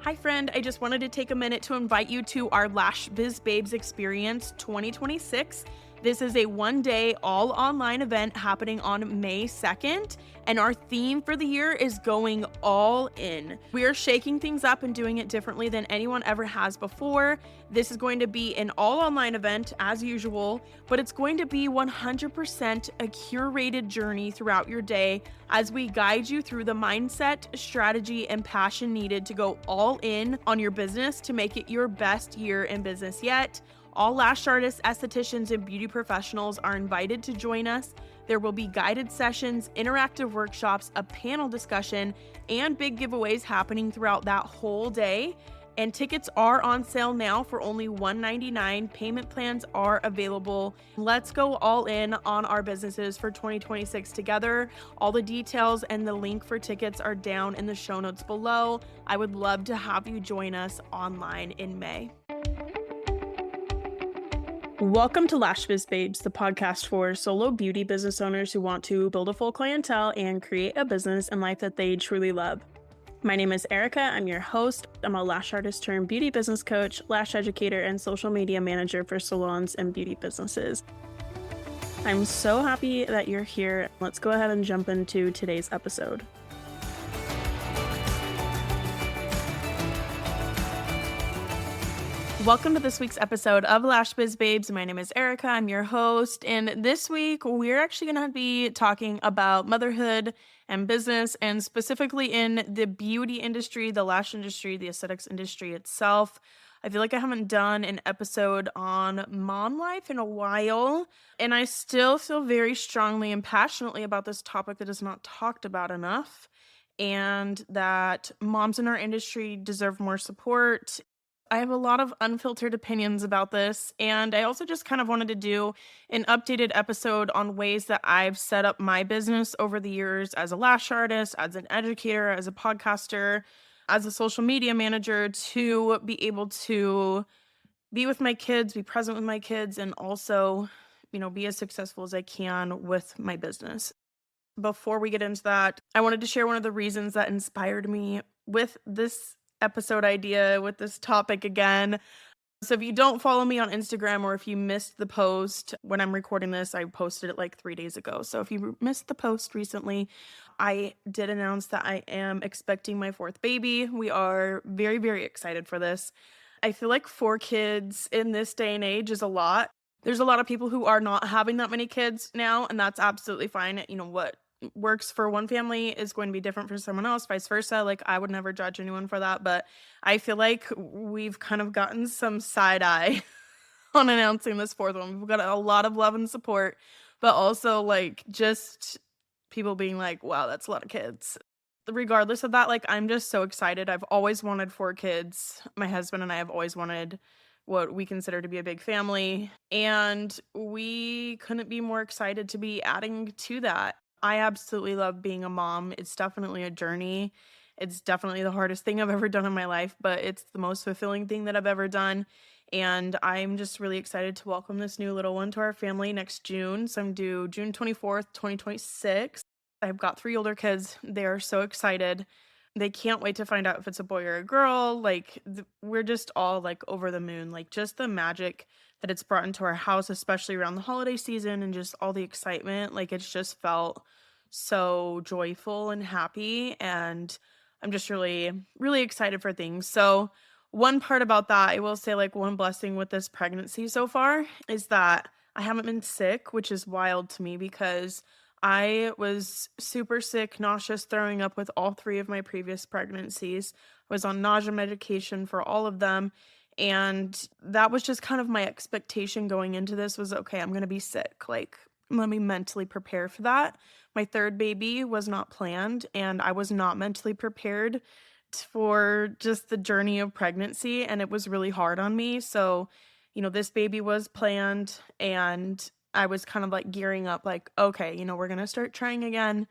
Hi friend, I just wanted to take a minute to invite you to our Lash Biz Babes Experience 2026. This is a one-day all online event happening on May 2nd, and our theme for the year is going all in. We are shaking things up and doing it differently than anyone ever has before. This is going to be an all online event as usual, but it's going to be 100% a curated journey throughout your day as we guide you through the mindset, strategy, and passion needed to go all in on your business to make it your best year in business yet. All lash artists, estheticians, and beauty professionals are invited to join us. There will be guided sessions, interactive workshops, a panel discussion, and big giveaways happening throughout that whole day. And tickets are on sale now for only $199. Payment plans are available. Let's go all in on our businesses for 2026 together. All the details and the link for tickets are down in the show notes below. I would love to have you join us online in May. Welcome to Lash Biz Babes, the podcast for solo beauty business owners who want to build a full clientele and create a business and life that they truly love. My name is Erica. I'm your host. I'm a lash artist turned beauty business coach, lash educator, and social media manager for salons and beauty businesses. I'm so happy that you're here. Let's go ahead and jump into today's episode. Welcome to this week's episode of Lash Biz Babes. My name is Erica. I'm your host. And this week, we're actually going to be talking about motherhood and business, and specifically in the beauty industry, the lash industry, the aesthetics industry itself. I feel like I haven't done an episode on mom life in a while, and I still feel very strongly and passionately about this topic that is not talked about enough, and that moms in our industry deserve more support. I have a lot of unfiltered opinions about this, and I also just kind of wanted to do an updated episode on ways that I've set up my business over the years as a lash artist, as an educator, as a podcaster, as a social media manager to be able to be with my kids, be present with my kids, and also, be as successful as I can with my business. Before we get into that, I wanted to share one of the reasons that inspired me with this episode idea, with this topic again. So if you don't follow me on Instagram, or if you missed the post when I'm recording this, I posted it like 3 days ago. So if you missed the post recently, I did announce that I am expecting my 4th baby. We are very, very excited for this. I feel like 4 kids in this day and age is a lot. There's a lot of people who are not having that many kids now, and that's absolutely fine. What works for one family is going to be different for someone else, vice versa. Like, I would never judge anyone for that, but I feel like we've kind of gotten some side eye on announcing this 4th one. We've got a lot of love and support, but also like just people being like, wow, that's a lot of kids. Regardless of that, like, I'm just so excited. I've always wanted 4 kids. My husband and I have always wanted what we consider to be a big family, and we couldn't be more excited to be adding to that. I absolutely love being a mom. It's definitely a journey. It's definitely the hardest thing I've ever done in my life, but it's the most fulfilling thing that I've ever done. And I'm just really excited to welcome this new little one to our family next June. So I'm due June 24th, 2026. I've got 3 older kids. They are so excited. They can't wait to find out if it's a boy or a girl. Like, we're just all like over the moon. Like, just the magic that it's brought into our house, especially around the holiday season, and just all the excitement. Like, it's just felt so joyful and happy, and I'm just really, really excited for things. So one part about that, I will say, like, one blessing with this pregnancy so far is that I haven't been sick, which is wild to me because I was super sick, nauseous, throwing up with all 3 of my previous pregnancies. I was on nausea medication for all of them. And that was just kind of my expectation going into this was, okay, I'm going to be sick. Like, let me mentally prepare for that. My 3rd baby was not planned, and I was not mentally prepared for just the journey of pregnancy. And it was really hard on me. So, this baby was planned, and I was kind of like gearing up, like, okay, we're going to start trying again.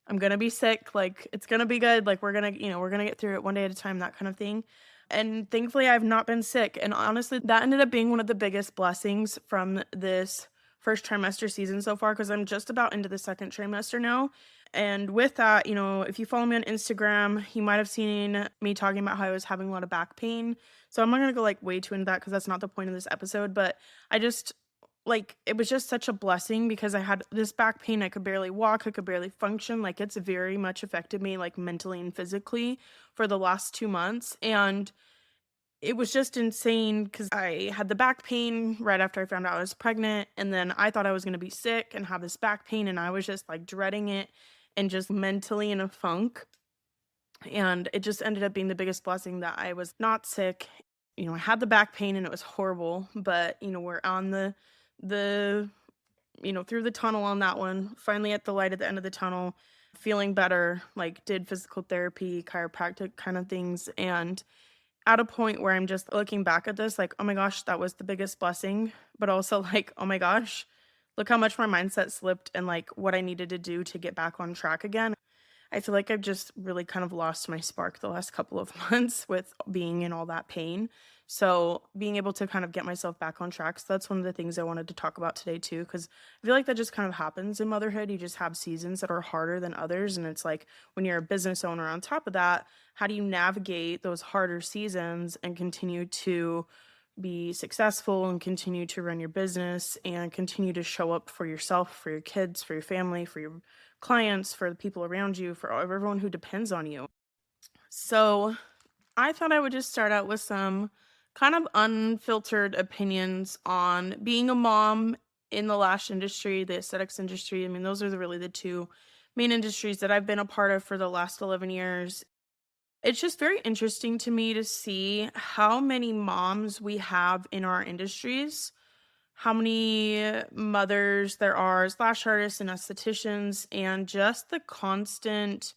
I'm going to be sick. Like, it's going to be good. Like, we're going to get through it one day at a time, that kind of thing. And thankfully, I've not been sick. And honestly, that ended up being one of the biggest blessings from this first trimester season so far, because I'm just about into the 2nd trimester now. And with that, if you follow me on Instagram, you might have seen me talking about how I was having a lot of back pain. So I'm not gonna go like way too into that because that's not the point of this episode. But I just it was just such a blessing because I had this back pain. I could barely walk, I could barely function. Like it's very much affected me like mentally and physically for the last 2 months. And it was just insane because I had the back pain right after I found out I was pregnant, and then I thought I was gonna be sick and have this back pain, and I was just, like, dreading it and just mentally in a funk, and it just ended up being the biggest blessing that I was not sick. I had the back pain and it was horrible, but, we're on the through the tunnel on that one, finally at the light at the end of the tunnel, feeling better, like, did physical therapy, chiropractic kind of things, and at a point where I'm just looking back at this, like, oh my gosh, that was the biggest blessing, but also like, oh my gosh, look how much my mindset slipped and like what I needed to do to get back on track again. I feel like I've just really kind of lost my spark the last couple of months with being in all that pain. So being able to kind of get myself back on track. So that's one of the things I wanted to talk about today too, because I feel like that just kind of happens in motherhood. You just have seasons that are harder than others. And it's like when you're a business owner on top of that, how do you navigate those harder seasons and continue to be successful and continue to run your business and continue to show up for yourself, for your kids, for your family, for your clients, for the people around you, for everyone who depends on you. So, I thought I would just start out with some kind of unfiltered opinions on being a mom in the lash industry, the aesthetics industry. I mean, those are really the two main industries that I've been a part of for the last 11 years. It's just very interesting to me to see how many moms we have in our industries, how many mothers there are as lash artists and estheticians, and just the constant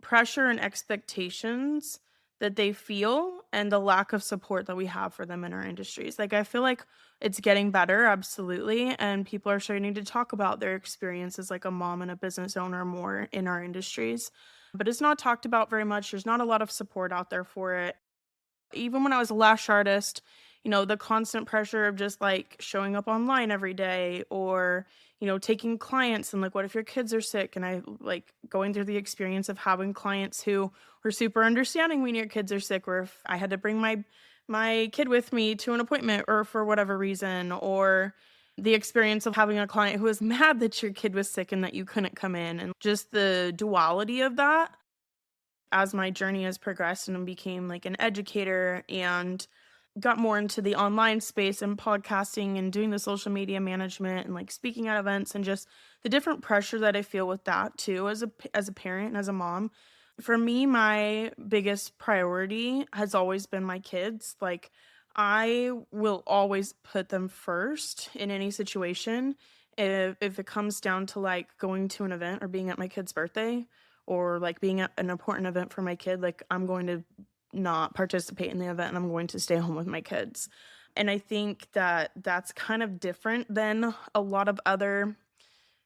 pressure and expectations that they feel and the lack of support that we have for them in our industries. Like, I feel like it's getting better, absolutely, and people are starting to talk about their experience as like a mom and a business owner more in our industries. But it's not talked about very much. There's not a lot of support out there for it. Even when I was a lash artist, the constant pressure of just like showing up online every day or, taking clients and like, what if your kids are sick? And I like going through the experience of having clients who were super understanding when your kids are sick, or if I had to bring my kid with me to an appointment or for whatever reason, or the experience of having a client who was mad that your kid was sick and that you couldn't come in, and just the duality of that as my journey has progressed and became like an educator and got more into the online space and podcasting and doing the social media management and like speaking at events, and just the different pressure that I feel with that too as a parent and as a mom. For me, my biggest priority has always been my kids. Like, I will always put them first in any situation. If it comes down to like going to an event or being at my kid's birthday or like being at an important event for my kid, like I'm going to not participate in the event and I'm going to stay home with my kids. And I think that that's kind of different than a lot of other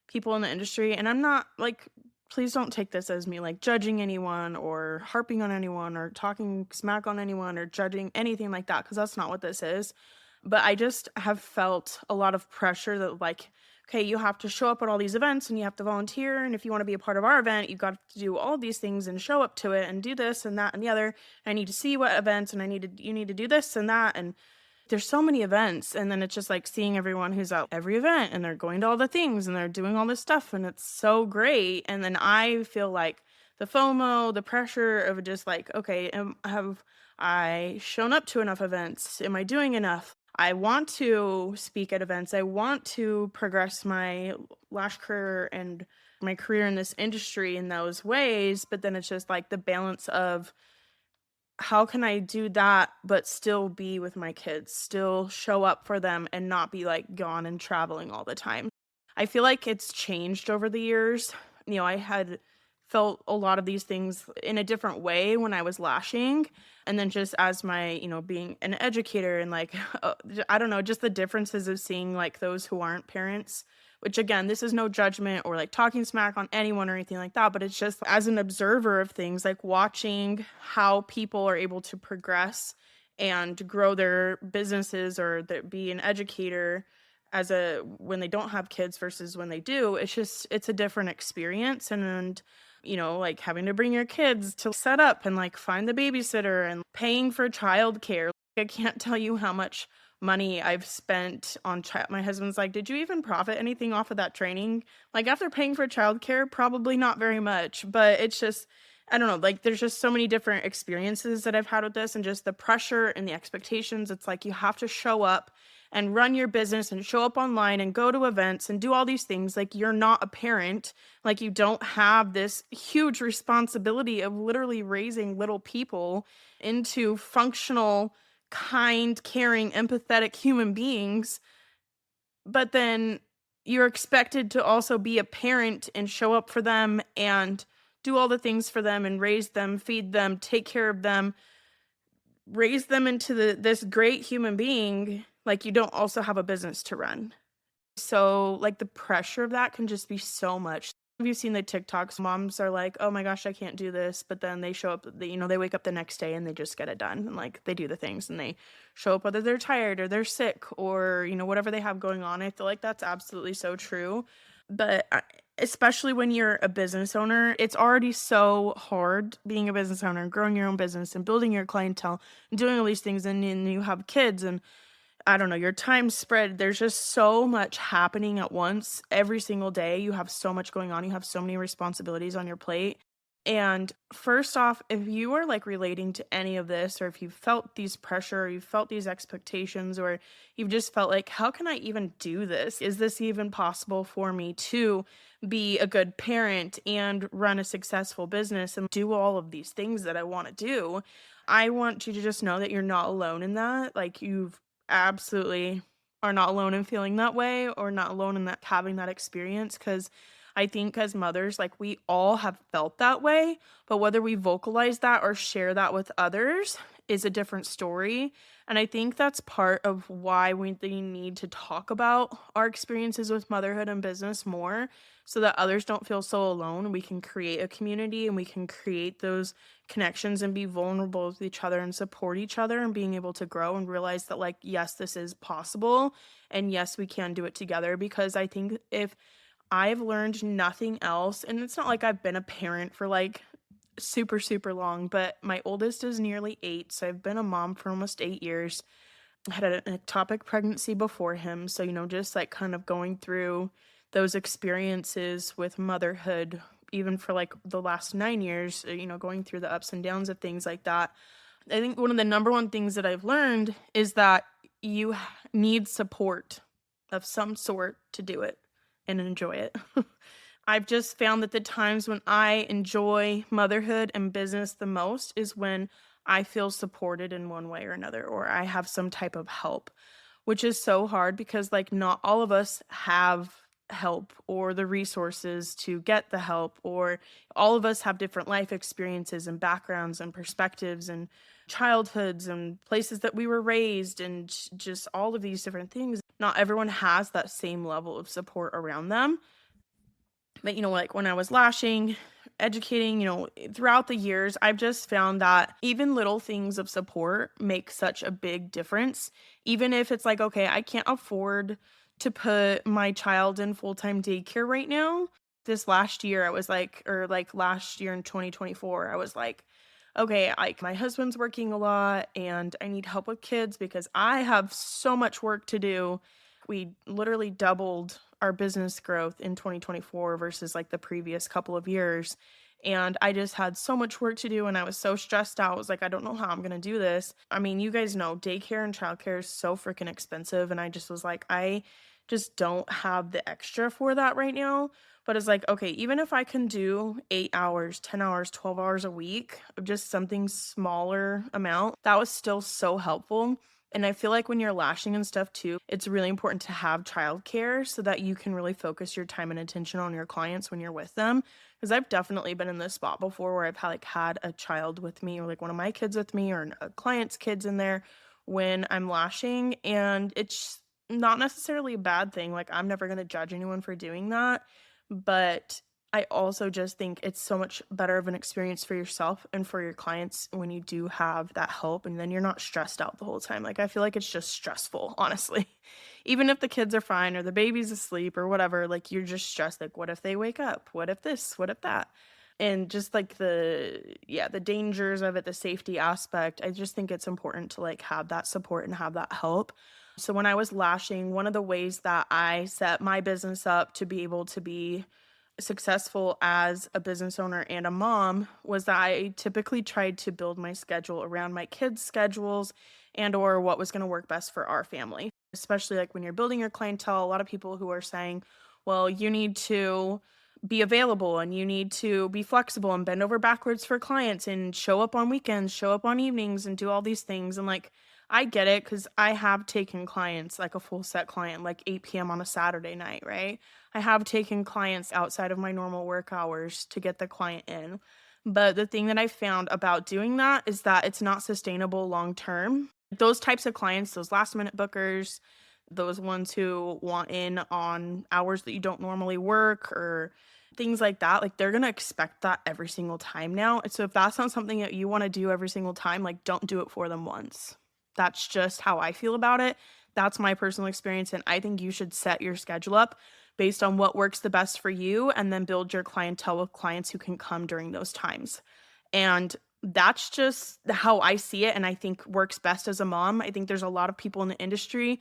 people in the industry. And I'm not like, please don't take this as me like judging anyone or harping on anyone or talking smack on anyone or judging anything like that, because that's not what this is. But I just have felt a lot of pressure that like, okay, you have to show up at all these events and you have to volunteer. And if you want to be a part of our event, you got to do all these things and show up to it and do this and that and the other. I need to see what events and you need to do this and that. And there's so many events. And then it's just like seeing everyone who's at every event and they're going to all the things and they're doing all this stuff and it's so great. And then I feel like the FOMO, the pressure of just like, okay, have I shown up to enough events? Am I doing enough? I want to speak at events. I want to progress my lash career and my career in this industry in those ways. But then it's just like the balance of how can I do that, but still be with my kids, still show up for them and not be like gone and traveling all the time. I feel like it's changed over the years. I had felt a lot of these things in a different way when I was lashing. And then just as my, being an educator and like, I don't know, just the differences of seeing like those who aren't parents, which again, this is no judgment or like talking smack on anyone or anything like that, but it's just as an observer of things, like watching how people are able to progress and grow their businesses or be an educator when they don't have kids versus when they do, it's a different experience. And like having to bring your kids to set up and like find the babysitter and paying for childcare. I can't tell you how much money I've spent on my husband's like, did you even profit anything off of that training? Like after paying for childcare, probably not very much, but it's just, I don't know, like there's just so many different experiences that I've had with this and just the pressure and the expectations. It's like you have to show up and run your business and show up online and go to events and do all these things. Like you're not a parent, like you don't have this huge responsibility of literally raising little people into functional, kind, caring, empathetic human beings. But then you're expected to also be a parent and show up for them and do all the things for them and raise them, feed them, take care of them, raise them into this great human being. Like you don't also have a business to run. So like the pressure of that can just be so much. Have you seen the TikToks? Moms are like, oh my gosh, I can't do this. But then they show up, they wake up the next day and they just get it done. And like they do the things and they show up whether they're tired or they're sick or, whatever they have going on. I feel like that's absolutely so true. But especially when you're a business owner, it's already so hard being a business owner and growing your own business and building your clientele and doing all these things. And then you have kids and I don't know, your time spread. There's just so much happening at once every single day. You have so much going on. You have so many responsibilities on your plate. And first off, if you are like relating to any of this, or if you felt these pressure, or you felt these expectations, or you've just felt like, how can I even do this? Is this even possible for me to be a good parent and run a successful business and do all of these things that I want to do? I want you to just know that you're not alone in that. Like you've absolutely are not alone in feeling that way or not alone in that having that experience, because I think as mothers, like we all have felt that way, but whether we vocalize that or share that with others is a different story. And I think that's part of why we need to talk about our experiences with motherhood and business more so that others don't feel so alone. We can create a community and we can create those connections and be vulnerable with each other and support each other and being able to grow and realize that like, yes, this is possible and yes, we can do it together. Because I think if I've learned nothing else, and it's not like I've been a parent for like super, super long, but my oldest is nearly 8, so I've been a mom for almost 8 years. I had an ectopic pregnancy before him, so, just like kind of going through those experiences with motherhood, even for like the last 9 years, going through the ups and downs of things like that. I think one of the number one things that I've learned is that you need support of some sort to do it and enjoy it. I've just found that the times when I enjoy motherhood and business the most is when I feel supported in one way or another, or I have some type of help, which is so hard because like not all of us have help or the resources to get the help, or all of us have different life experiences and backgrounds and perspectives and childhoods and places that we were raised and just all of these different things. Not everyone has that same level of support around them. But, like when I was lashing, educating, throughout the years, I've just found that even little things of support make such a big difference. Even if it's like, okay, I can't afford to put my child in full-time daycare right now. This last year, I was like, or like last year in 2024, I was like, okay, like my husband's working a lot and I need help with kids because I have so much work to do. We literally doubled our business growth in 2024 versus like the previous couple of years. And I just had so much work to do and I was so stressed out. I was like, I don't know how I'm going to do this. I mean, you guys know daycare and childcare is so freaking expensive. And I just was like, I just don't have the extra for that right now. But it's like, okay, even if I can do 8 hours, 10 hours, 12 hours a week of just something smaller amount, that was still so helpful. And I feel like when you're lashing and stuff too, it's really important to have childcare so that you can really focus your time and attention on your clients when you're with them. Because I've definitely been in this spot before where I've had a child with me or like one of my kids with me or a client's kids in there when I'm lashing. And it's not necessarily a bad thing. Like I'm never going to judge anyone for doing that. But I also just think it's so much better of an experience for yourself and for your clients when you do have that help and then you're not stressed out the whole time. Like I feel like it's just stressful, honestly. Even if the kids are fine or the baby's asleep or whatever, like you're just stressed. Like, what if they wake up? What if this? What if that? And just like the dangers of it, the safety aspect, I just think it's important to like have that support and have that help. So when I was lashing, one of the ways that I set my business up to be able to be successful as a business owner and a mom was that I typically tried to build my schedule around my kids' schedules and or what was going to work best for our family. Especially like when you're building your clientele, a lot of people who are saying, well, you need to be available and you need to be flexible and bend over backwards for clients and show up on weekends, show up on evenings and do all these things. And like I get it because I have taken clients, like a full set client, like 8 p.m. on a Saturday night, right? I have taken clients outside of my normal work hours to get the client in. But the thing that I found about doing that is that it's not sustainable long term. Those types of clients, those last minute bookers, those ones who want in on hours that you don't normally work or things like that, like they're going to expect that every single time now. And so if that's not something that you want to do every single time, like don't do it for them once. That's just how I feel about it. That's my personal experience. And I think you should set your schedule up based on what works the best for you and then build your clientele with clients who can come during those times. And that's just how I see it. And I think works best as a mom. I think there's a lot of people in the industry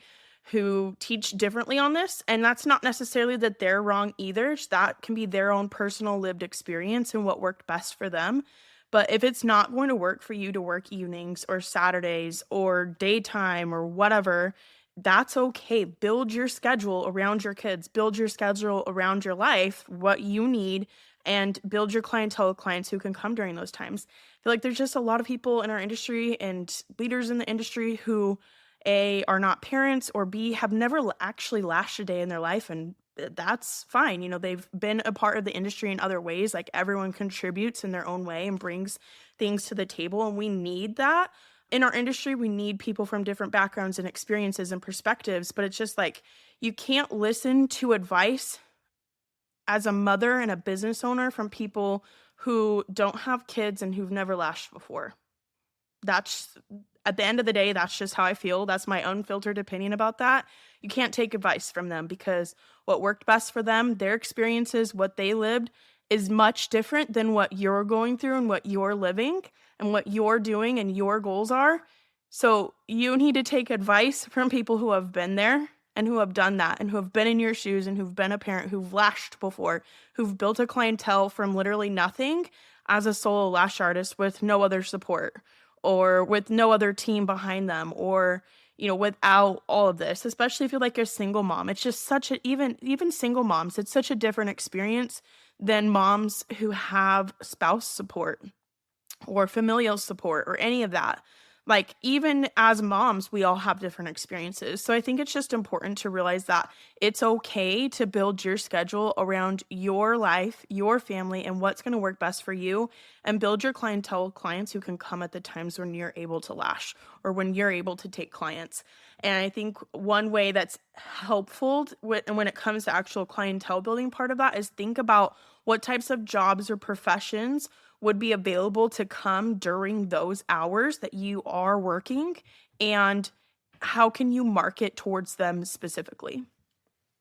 who teach differently on this. And that's not necessarily that they're wrong either. That can be their own personal lived experience and what worked best for them. But if it's not going to work for you to work evenings or Saturdays or daytime or whatever, that's okay. Build your schedule around your kids, build your schedule around your life, what you need, and build your clientele with clients who can come during those times. I feel like there's just a lot of people in our industry and leaders in the industry who A, are not parents, or B, have never actually lashed a day in their life. And that's fine. You know, they've been a part of the industry in other ways. Like everyone contributes in their own way and brings things to the table. And we need that in our industry. We need people from different backgrounds and experiences and perspectives. But it's just like you can't listen to advice as a mother and a business owner from people who don't have kids and who've never lashed before. That's at the end of the day, that's just how I feel. That's my unfiltered opinion about that. You can't take advice from them because what worked best for them, their experiences, what they lived is much different than what you're going through and what you're living and what you're doing and your goals are. So you need to take advice from people who have been there and who have done that and who have been in your shoes and who've been a parent, who've lashed before, who've built a clientele from literally nothing as a solo lash artist with no other support or with no other team behind them or without all of this, especially if you're like a single mom. It's just such a even single moms, it's such a different experience than moms who have spouse support or familial support or any of that. Like, even as moms, we all have different experiences. So I think it's just important to realize that it's okay to build your schedule around your life, your family, and what's going to work best for you, and build your clientele with clients who can come at the times when you're able to lash or when you're able to take clients. And I think one way that's helpful when it comes to actual clientele building part of that is think about what types of jobs or professions would be available to come during those hours that you are working, and how can you market towards them specifically?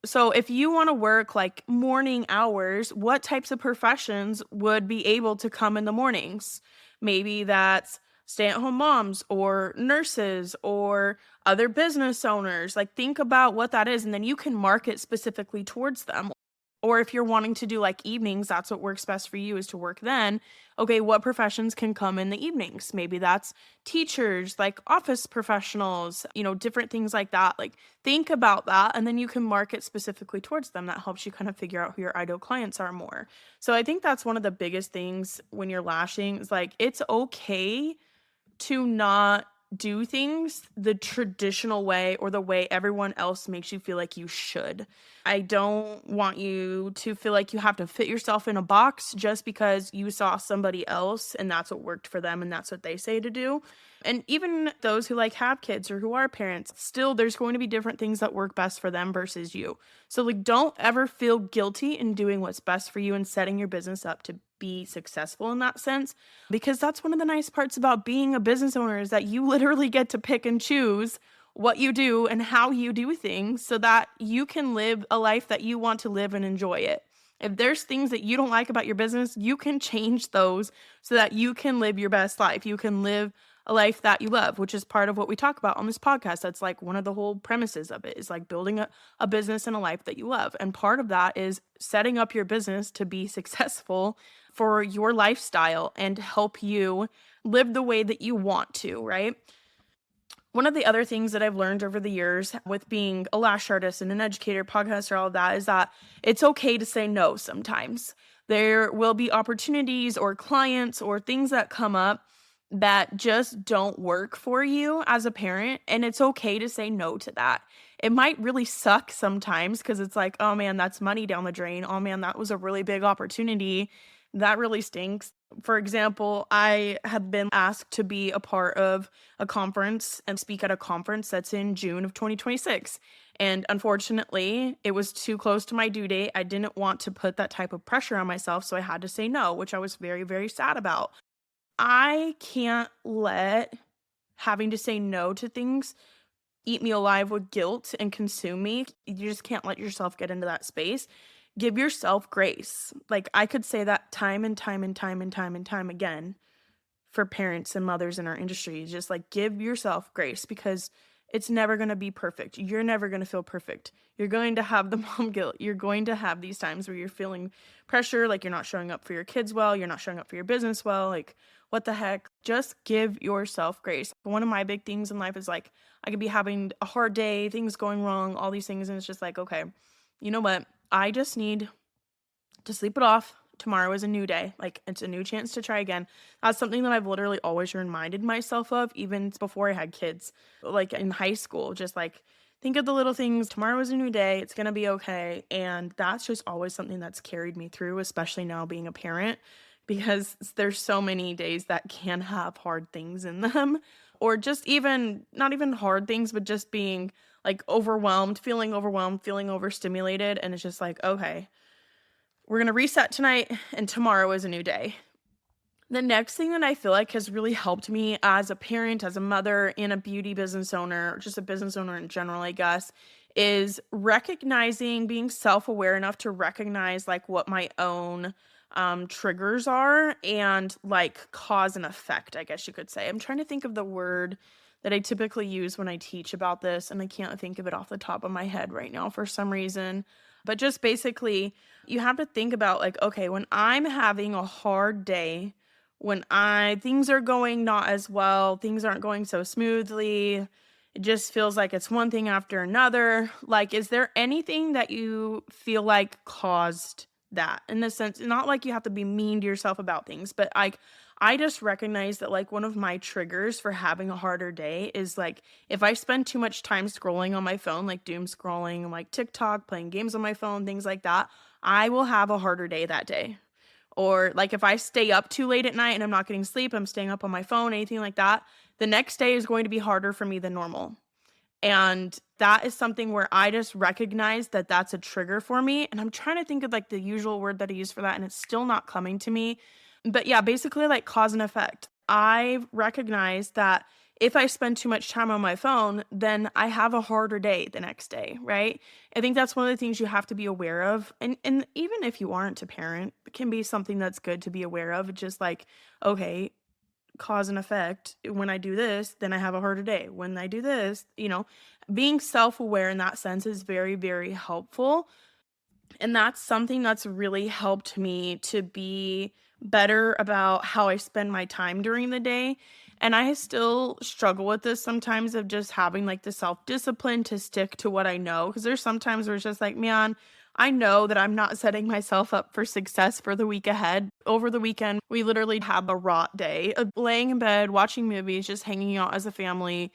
So if you want to work like morning hours, what types of professions would be able to come in the mornings? Maybe that's stay-at-home moms or nurses or other business owners. Like think about what that is and then you can market specifically towards them. Or if you're wanting to do like evenings, that's what works best for you is to work then. Okay, what professions can come in the evenings? Maybe that's teachers, like office professionals, different things like that. Like think about that and then you can market specifically towards them. That helps you kind of figure out who your ideal clients are more. So I think that's one of the biggest things when you're lashing is like it's okay to not do things the traditional way or the way everyone else makes you feel like you should. I don't want you to feel like you have to fit yourself in a box just because you saw somebody else and that's what worked for them and that's what they say to do. And even those who like have kids or who are parents, still there's going to be different things that work best for them versus you. So like don't ever feel guilty in doing what's best for you and setting your business up to be successful in that sense, because that's one of the nice parts about being a business owner is that you literally get to pick and choose what you do and how you do things so that you can live a life that you want to live and enjoy it. If there's things that you don't like about your business, you can change those so that you can live your best life. You can live a life that you love, which is part of what we talk about on this podcast. That's like one of the whole premises of it is like building a business and a life that you love. And part of that is setting up your business to be successful for your lifestyle and help you live the way that you want to, right? One of the other things that I've learned over the years with being a lash artist and an educator, podcaster, all of that is that it's okay to say no sometimes. There will be opportunities or clients or things that come up that just don't work for you as a parent, and it's okay to say no to that. It might really suck sometimes because it's like, oh man, that's money down the drain. Oh man, that was a really big opportunity. That really stinks. For example, I have been asked to be a part of a conference and speak at a conference that's in June of 2026. And unfortunately, it was too close to my due date. I didn't want to put that type of pressure on myself, so I had to say no, which I was very, very sad about. I can't let having to say no to things eat me alive with guilt and consume me. You just can't let yourself get into that space. Give yourself grace. Like I could say that time and time and time and time and time again for parents and mothers in our industry. Just like give yourself grace because it's never going to be perfect. You're never going to feel perfect. You're going to have the mom guilt. You're going to have these times where you're feeling pressure, like you're not showing up for your kids well, you're not showing up for your business well, like what the heck? Just give yourself grace. One of my big things in life is like I could be having a hard day, things going wrong, all these things, and it's just like, okay, you know what? I just need to sleep it off. Tomorrow is a new day. Like it's a new chance to try again. That's something that I've literally always reminded myself of, even before I had kids, like in high school, just like think of the little things. Tomorrow is a new day. It's going to be okay. And that's just always something that's carried me through, especially now being a parent, because there's so many days that can have hard things in them, or just even not even hard things, but just being like overwhelmed, feeling overstimulated. And it's just like, okay, we're going to reset tonight and tomorrow is a new day. The next thing that I feel like has really helped me as a parent, as a mother, and a beauty business owner, or just a business owner in general, I guess, is recognizing, being self-aware enough to recognize like what my own triggers are and like cause and effect, I guess you could say. I'm trying to think of the word that I typically use when I teach about this, and I can't think of it off the top of my head right now for some reason. But just basically, you have to think about like, okay, when I'm having a hard day, when things are going not as well, things aren't going so smoothly, it just feels like it's one thing after another. Like, is there anything that you feel like caused that? In the sense, not like you have to be mean to yourself about things, but like I just recognize that like one of my triggers for having a harder day is like if I spend too much time scrolling on my phone, like doom scrolling, like TikTok, playing games on my phone, things like that, I will have a harder day that day. Or like if I stay up too late at night and I'm not getting sleep, I'm staying up on my phone, anything like that, the next day is going to be harder for me than normal. And that is something where I just recognize that that's a trigger for me. And I'm trying to think of like the usual word that I use for that, and it's still not coming to me. But yeah, basically like cause and effect. I recognize that if I spend too much time on my phone, then I have a harder day the next day, right? I think that's one of the things you have to be aware of. And even if you aren't a parent, it can be something that's good to be aware of. Just like, okay, cause and effect. When I do this, then I have a harder day. When I do this, being self-aware in that sense is very, very helpful. And that's something that's really helped me to be better about how I spend my time during the day. And I still struggle with this sometimes of just having like the self-discipline to stick to what I know. Because there's sometimes where it's just like, man, I know that I'm not setting myself up for success for the week ahead. Over the weekend, we literally had a rot day of laying in bed, watching movies, just hanging out as a family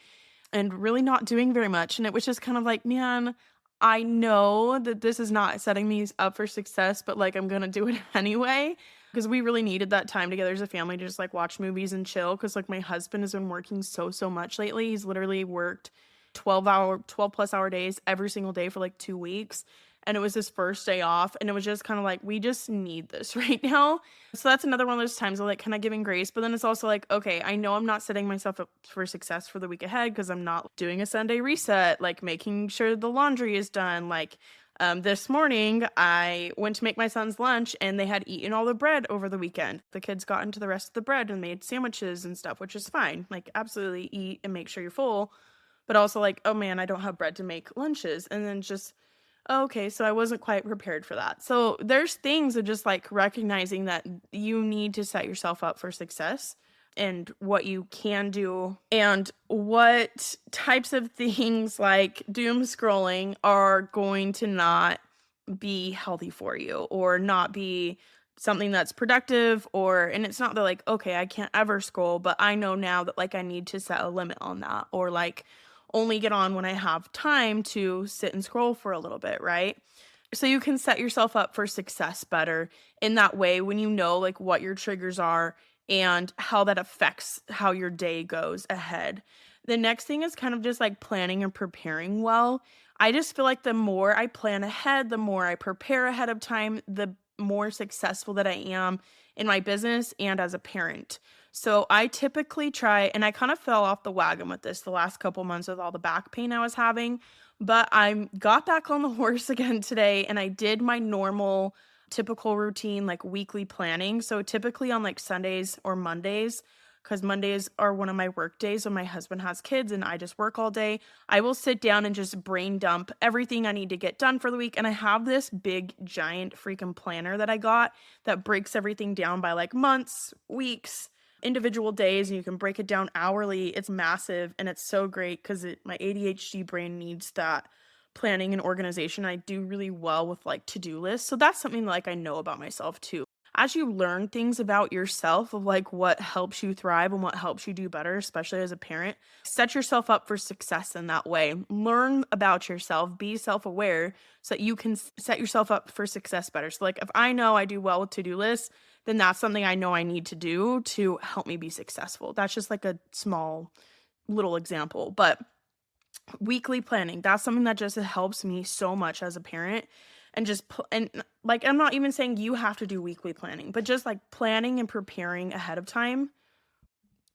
and really not doing very much. And it was just kind of like, man, I know that this is not setting me up for success, but like I'm gonna do it anyway. Because we really needed that time together as a family to just like watch movies and chill. Cause like my husband has been working so much lately. He's literally worked 12 plus hour days every single day for like 2 weeks. And it was his first day off. And it was just kind of like, we just need this right now. So that's another one of those times of like kind of giving grace. But then it's also like, okay, I know I'm not setting myself up for success for the week ahead because I'm not doing a Sunday reset, like making sure the laundry is done. Like this morning, I went to make my son's lunch and they had eaten all the bread over the weekend. The kids got into the rest of the bread and made sandwiches and stuff, which is fine. Like, absolutely eat and make sure you're full. But also, like, oh man, I don't have bread to make lunches. And then just, oh, okay, so I wasn't quite prepared for that. So there's things of just like recognizing that you need to set yourself up for success and what you can do and what types of things like doom scrolling are going to not be healthy for you or not be something that's productive. Or and it's not that like, okay, I can't ever scroll, but I know now that like I need to set a limit on that, or like only get on when I have time to sit and scroll for a little bit, right? So you can set yourself up for success better in that way when you know like what your triggers are and how that affects how your day goes ahead. The next thing is kind of just like planning and preparing well. I just feel like the more I plan ahead, the more I prepare ahead of time, the more successful that I am in my business and as a parent. So I typically try, and I kind of fell off the wagon with this the last couple months with all the back pain I was having, but I got back on the horse again today and I did my normal typical routine, like weekly planning. So typically on like Sundays or Mondays, because Mondays are one of my work days when my husband has kids and I just work all day, I will sit down and just brain dump everything I need to get done for the week. And I have this big, giant freaking planner that I got that breaks everything down by like months, weeks, individual days, and you can break it down hourly. It's massive and it's so great because my ADHD brain needs that planning and organization. I do really well with like to-do lists. So that's something like I know about myself too. As you learn things about yourself of like what helps you thrive and what helps you do better, especially as a parent, set yourself up for success in that way. Learn about yourself, be self-aware so that you can set yourself up for success better. So like if I know I do well with to-do lists, then that's something I know I need to do to help me be successful. That's just like a small little example. But weekly planning, that's something that just helps me so much as a parent. And and like I'm not even saying you have to do weekly planning, but just like planning and preparing ahead of time,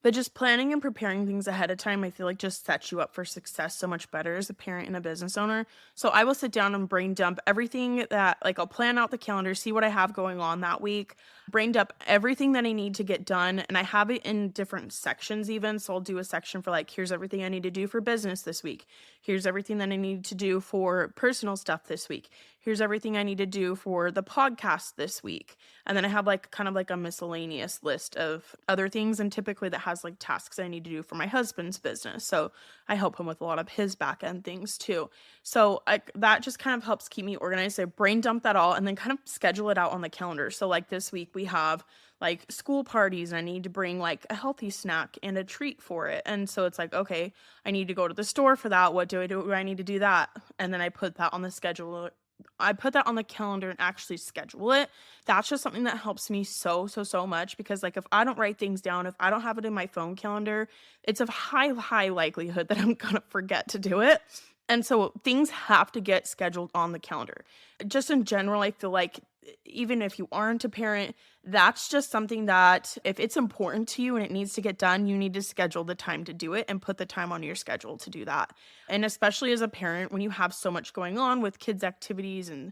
but just planning and preparing things ahead of time, I feel like just sets you up for success so much better as a parent and a business owner. So I will sit down and brain dump everything that, like, I'll plan out the calendar, see what I have going on that week, brain dump everything that I need to get done. And I have it in different sections even. So I'll do a section for like, here's everything I need to do for business this week. Here's everything that I need to do for personal stuff this week. Here's everything I need to do for the podcast this week. And then I have like kind of like a miscellaneous list of other things. And typically that has like tasks I need to do for my husband's business. So I help him with a lot of his back end things too. So that just kind of helps keep me organized. I brain dump that all and then kind of schedule it out on the calendar. So like this week we have like school parties and I need to bring like a healthy snack and a treat for it. And so it's like, okay, I need to go to the store for that. What do I do? I need to do that. And then I put that on the schedule. I put that on the calendar and actually schedule it. That's just something that helps me so much because like if I don't write things down, if I don't have it in my phone calendar, it's a high likelihood that I'm going to forget to do it. And so things have to get scheduled on the calendar. Just in general, I feel like even if you aren't a parent, that's just something that if it's important to you and it needs to get done, you need to schedule the time to do it and put the time on your schedule to do that. And especially as a parent, when you have so much going on with kids' activities and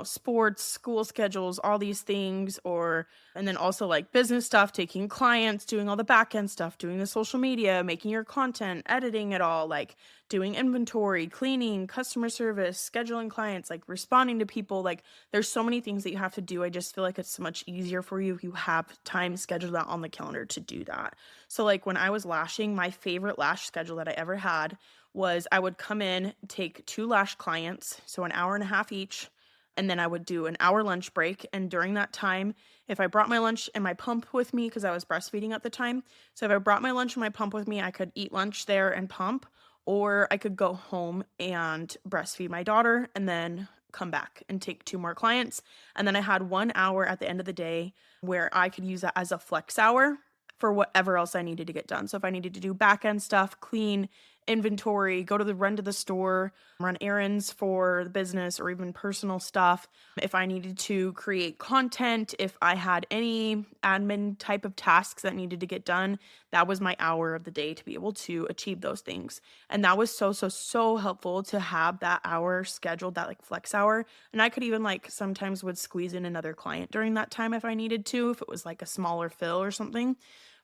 sports, school schedules, all these things, and then also like business stuff, taking clients, doing all the back end stuff, doing the social media, making your content, editing it all, like doing inventory, cleaning, customer service, scheduling clients, like responding to people. Like there's so many things that you have to do. I just feel like it's so much easier for you if you have time scheduled out on the calendar to do that. So like when I was lashing, my favorite lash schedule that I ever had was I would come in, take 2 lash clients, so an hour and a half each, and then I would do an hour lunch break. And during that time, if I brought my lunch and my pump with me, because I was breastfeeding at the time, so if I brought my lunch and my pump with me, I could eat lunch there and pump, or I could go home and breastfeed my daughter and then come back and take 2 more clients. And then I had 1 hour at the end of the day where I could use that as a flex hour for whatever else I needed to get done. So if I needed to do back end stuff, clean, inventory, run to the store, run errands for the business, or even personal stuff. If I needed to create content, if I had any admin type of tasks that needed to get done, that was my hour of the day to be able to achieve those things. And that was so helpful to have that hour scheduled, that like flex hour. And I could even like sometimes would squeeze in another client during that time if I needed to, if it was like a smaller fill or something.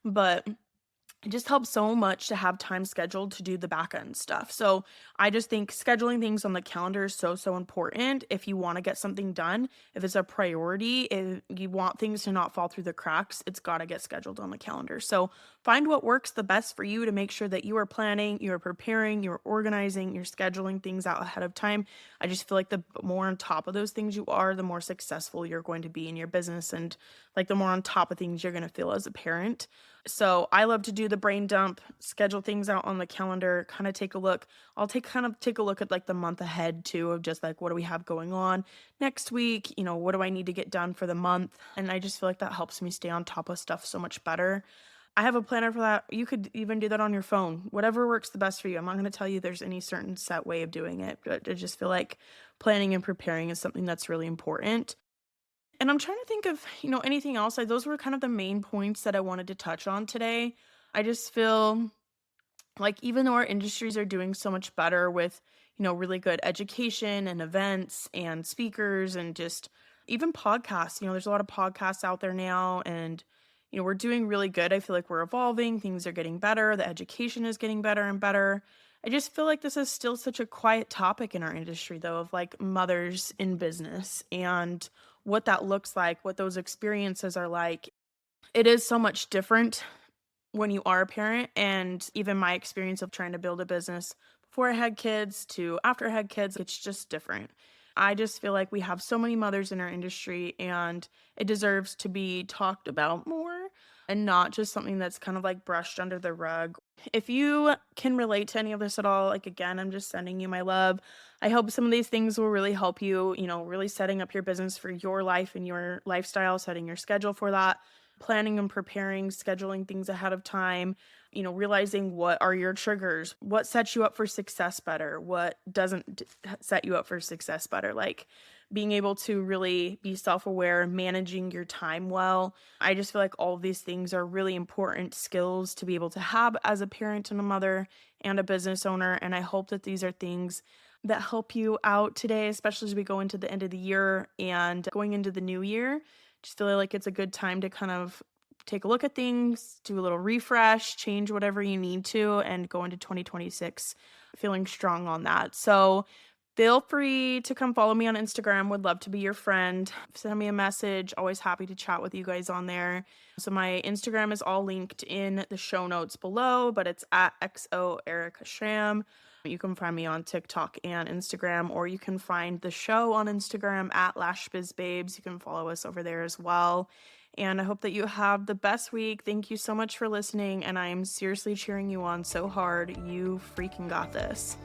But it just helps so much to have time scheduled to do the back end stuff. So I just think scheduling things on the calendar is so important if you want to get something done. If it's a priority, if you want things to not fall through the cracks, it's got to get scheduled on the calendar. So find what works the best for you to make sure that you are planning, you're preparing, you're organizing, you're scheduling things out ahead of time. I just feel like the more on top of those things you are, the more successful you're going to be in your business, and like the more on top of things you're going to feel as a parent. So I love to do the brain dump, schedule things out on the calendar, kind of take a look. I'll take a look at like the month ahead too, of just like, what do we have going on next week? What do I need to get done for the month? And I just feel like that helps me stay on top of stuff so much better. I have a planner for that. You could even do that on your phone, whatever works the best for you. I'm not going to tell you there's any certain set way of doing it, but I just feel like planning and preparing is something that's really important. And I'm trying to think of, anything else. Those were kind of the main points that I wanted to touch on today. I just feel like even though our industries are doing so much better with, really good education and events and speakers and just even podcasts, there's a lot of podcasts out there now, and, we're doing really good. I feel like we're evolving, things are getting better, the education is getting better and better. I just feel like this is still such a quiet topic in our industry, though, of like mothers in business and what that looks like, what those experiences are like. It is so much different when you are a parent, and even my experience of trying to build a business before I had kids to after I had kids, it's just different. I just feel like we have so many mothers in our industry, and it deserves to be talked about more and not just something that's kind of like brushed under the rug. If you can relate to any of this at all, like again, I'm just sending you my love. I hope some of these things will really help you, really setting up your business for your life and your lifestyle, setting your schedule for that, planning and preparing, scheduling things ahead of time, realizing what are your triggers, what sets you up for success better, what doesn't set you up for success better, like being able to really be self-aware, managing your time well. I just feel like all of these things are really important skills to be able to have as a parent and a mother and a business owner. And I hope that these are things that help you out today, especially as we go into the end of the year and going into the new year. Just feel like it's a good time to kind of take a look at things, do a little refresh, change whatever you need to, and go into 2026 feeling strong on that. So feel free to come follow me on Instagram. Would love to be your friend. Send me a message. Always happy to chat with you guys on there. So my Instagram is all linked in the show notes below, but it's at XOEricaSham. You can find me on TikTok and Instagram, or you can find the show on Instagram at LashBizBabes. You can follow us over there as well. And I hope that you have the best week. Thank you so much for listening, and I am seriously cheering you on so hard. You freaking got this.